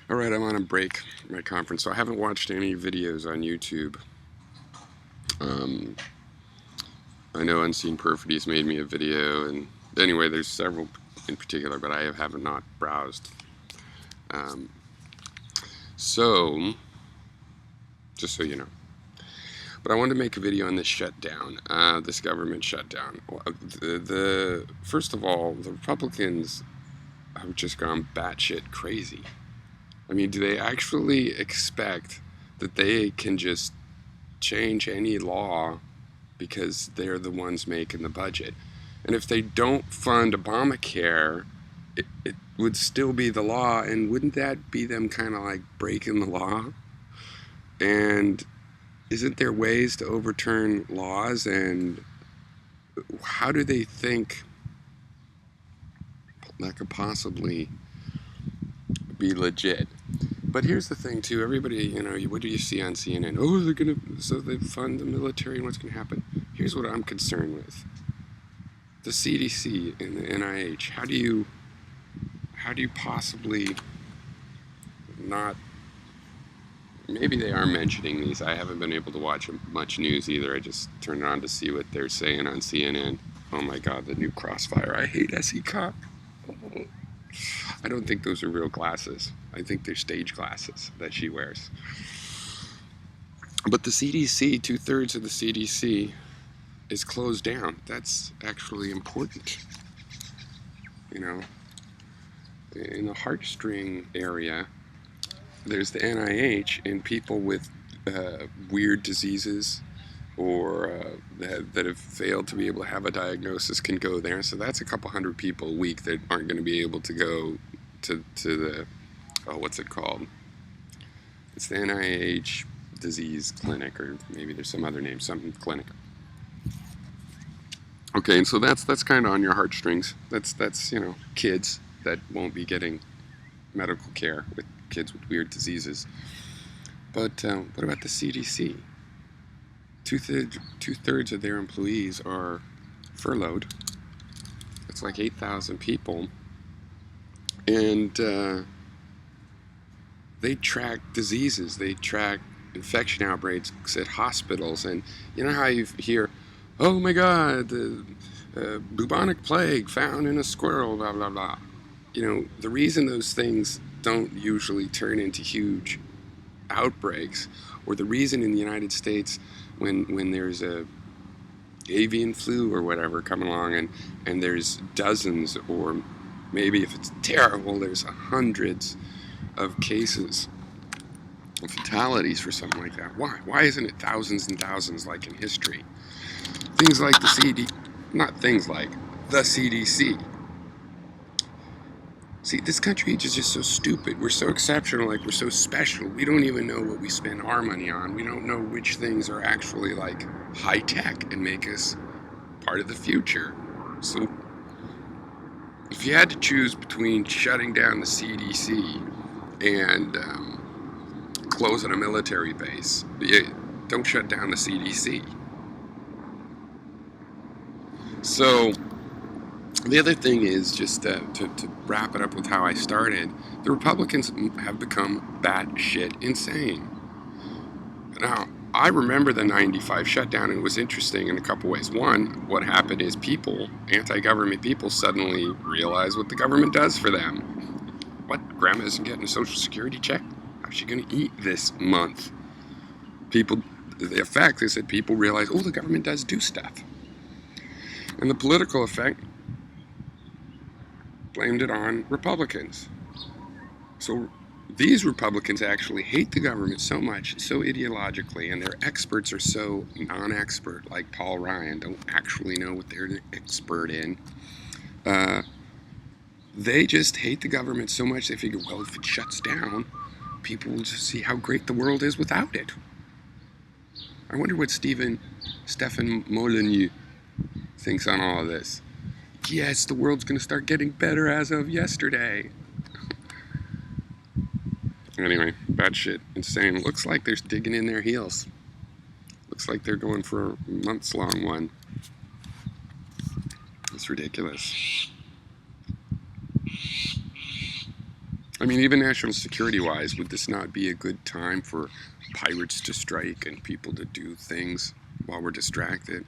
Alright, I'm on a break from my conference, so I haven't watched any videos on YouTube. I know Unseen Perfidy's made me a video, and anyway, there's several in particular, but I haven't not browsed. So, just so you know. But I wanted to make a video on this shutdown, this government shutdown. First of all, the Republicans have just gone batshit crazy. I mean, do they actually expect that they can just change any law because they're the ones making the budget? And if they don't fund Obamacare, it would still be the law, and wouldn't that be them kind of like breaking the law? And isn't there ways to overturn laws, and how do they think that could possibly be legit? But here's the thing too, everybody, what do you see on CNN? Oh, so they fund the military, and what's gonna happen? Here's what I'm concerned with. The CDC and the NIH, how do you possibly not, maybe they are mentioning these. I haven't been able to watch much news either. I just turn it on to see what they're saying on CNN. Oh my God, the new Crossfire. I hate SE Cop. I don't think those are real glasses. I think they're stage glasses that she wears. But the CDC, 2/3 of the CDC is closed down. That's actually important. In the heartstring area, there's the NIH, and people with weird diseases or that have failed to be able to have a diagnosis can go there. So that's a couple hundred people a week that aren't going to be able to go to the, what's it called? It's the NIH disease clinic, or maybe there's some other name, something clinic. Okay, and so that's kind of on your heartstrings. That's kids that won't be getting medical care, with kids with weird diseases. But what about the CDC? Two-thirds of their employees are furloughed. It's like 8,000 people. And they track diseases. They track infection outbreaks at hospitals. And you know how you hear, oh my God, the bubonic plague found in a squirrel, blah, blah, blah. The reason those things don't usually turn into huge outbreaks, or the reason in the United States when there's a avian flu or whatever coming along, and there's dozens, or maybe if it's terrible, there's hundreds of cases of fatalities for something like that. Why isn't it thousands and thousands like in history? Things like the CDC. See, this country is just so stupid. We're so exceptional, like we're so special. We don't even know what we spend our money on. We don't know which things are actually like high tech and make us part of the future. So if you had to choose between shutting down the CDC and closing a military base, don't shut down the CDC. So the other thing is, just to wrap it up with how I started, the Republicans have become batshit insane. Now, I remember the 95 shutdown, and it was interesting in a couple ways. One, what happened is anti-government people suddenly realized what the government does for them. What? Grandma isn't getting a Social Security check? How's she going to eat this month? The effect is that people realize, oh, the government does do stuff. And the political effect, blamed it on Republicans. So these Republicans actually hate the government so much, so ideologically, and their experts are so non-expert, like Paul Ryan, don't actually know what they're an expert in. They just hate the government so much they figure, well, if it shuts down, people will just see how great the world is without it. I wonder what Stephen Molyneux thinks on all of this. Yes, the world's going to start getting better as of yesterday. Anyway, bad shit, insane. Looks like they're digging in their heels. Looks like they're going for a months-long one. It's ridiculous. I mean, even national security-wise, would this not be a good time for pirates to strike and people to do things while we're distracted?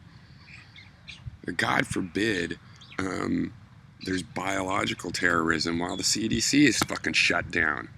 God forbid there's biological terrorism while the CDC is fucking shut down.